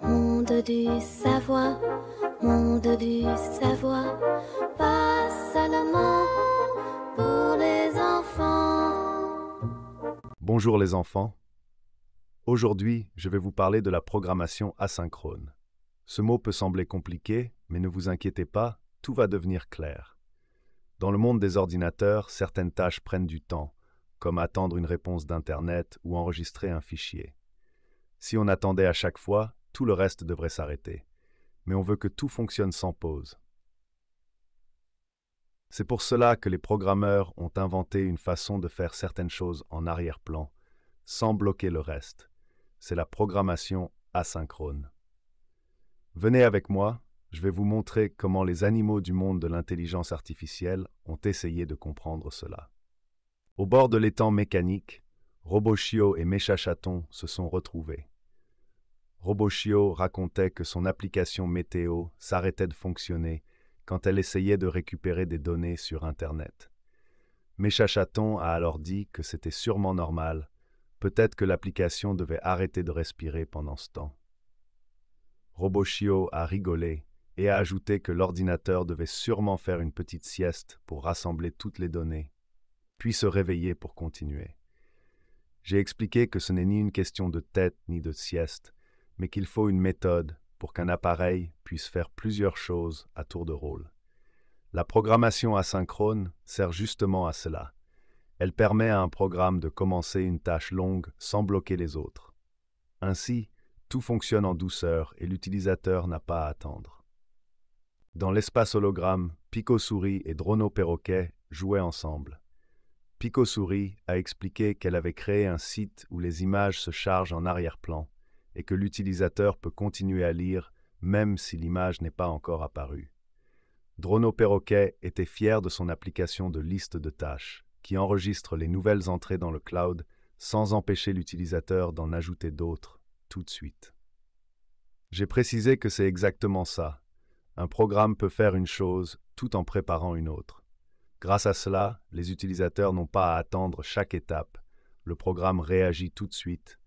Monde du savoir, monde du savoir, pas seulement pour les enfants. Bonjour les enfants. Aujourd'hui, je vais vous parler de la programmation asynchrone. Ce mot peut sembler compliqué, mais ne vous inquiétez pas, tout va devenir clair. Dans le monde des ordinateurs, certaines tâches prennent du temps, comme attendre une réponse d'Internet ou enregistrer un fichier. Si on attendait à chaque fois, tout le reste devrait s'arrêter. Mais on veut que tout fonctionne sans pause. C'est pour cela que les programmeurs ont inventé une façon de faire certaines choses en arrière-plan, sans bloquer le reste. C'est la programmation asynchrone. Venez avec moi, je vais vous montrer comment les animaux du monde de l'intelligence artificielle ont essayé de comprendre cela. Au bord de l'étang mécanique, Robochio et Mécha Chaton se sont retrouvés. Robochio racontait que son application météo s'arrêtait de fonctionner quand elle essayait de récupérer des données sur Internet. Mécha Chaton a alors dit que c'était sûrement normal, peut-être que l'application devait arrêter de respirer pendant ce temps. Robochio a rigolé et a ajouté que l'ordinateur devait sûrement faire une petite sieste pour rassembler toutes les données, puis se réveiller pour continuer. J'ai expliqué que ce n'est ni une question de tête ni de sieste, mais qu'il faut une méthode pour qu'un appareil puisse faire plusieurs choses à tour de rôle. La programmation asynchrone sert justement à cela. Elle permet à un programme de commencer une tâche longue sans bloquer les autres. Ainsi, tout fonctionne en douceur et l'utilisateur n'a pas à attendre. Dans l'espace hologramme, Pico-Souris et Drono-Perroquet jouaient ensemble. Pico-Souris a expliqué qu'elle avait créé un site où les images se chargent en arrière-plan et que l'utilisateur peut continuer à lire même si l'image n'est pas encore apparue. Drono-Perroquet était fier de son application de liste de tâches, qui enregistre les nouvelles entrées dans le cloud sans empêcher l'utilisateur d'en ajouter d'autres tout de suite. J'ai précisé que c'est exactement ça. Un programme peut faire une chose tout en préparant une autre. Grâce à cela, les utilisateurs n'ont pas à attendre chaque étape. Le programme réagit tout de suite,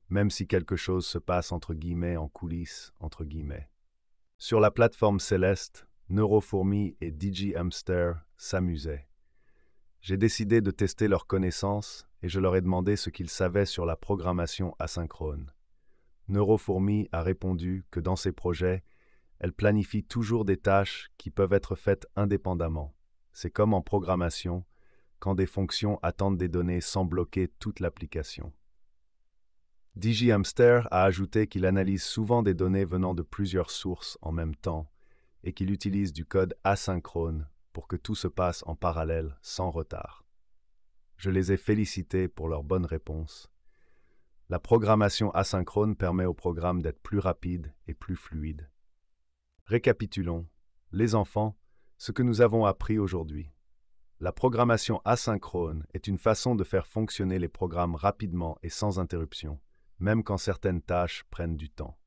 même si quelque chose se passe entre guillemets en coulisses, entre guillemets. Sur la plateforme Céleste, Neurofourmi et DigiHamster s'amusaient. J'ai décidé de tester leurs connaissances et je leur ai demandé ce qu'ils savaient sur la programmation asynchrone. Neurofourmi a répondu que dans ses projets, elle planifie toujours des tâches qui peuvent être faites indépendamment. C'est comme en programmation, quand des fonctions attendent des données sans bloquer toute l'application. DigiHamster a ajouté qu'il analyse souvent des données venant de plusieurs sources en même temps et qu'il utilise du code asynchrone pour que tout se passe en parallèle sans retard. Je les ai félicités pour leurs bonnes réponses. La programmation asynchrone permet au programme d'être plus rapide et plus fluide. Récapitulons. Les enfants, ce que nous avons appris aujourd'hui. La programmation asynchrone est une façon de faire fonctionner les programmes rapidement et sans interruption, même quand certaines tâches prennent du temps.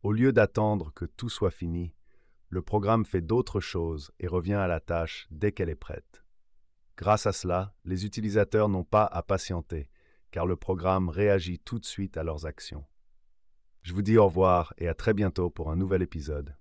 Au lieu d'attendre que tout soit fini, le programme fait d'autres choses et revient à la tâche dès qu'elle est prête. Grâce à cela, les utilisateurs n'ont pas à patienter, car le programme réagit tout de suite à leurs actions. Je vous dis au revoir et à très bientôt pour un nouvel épisode.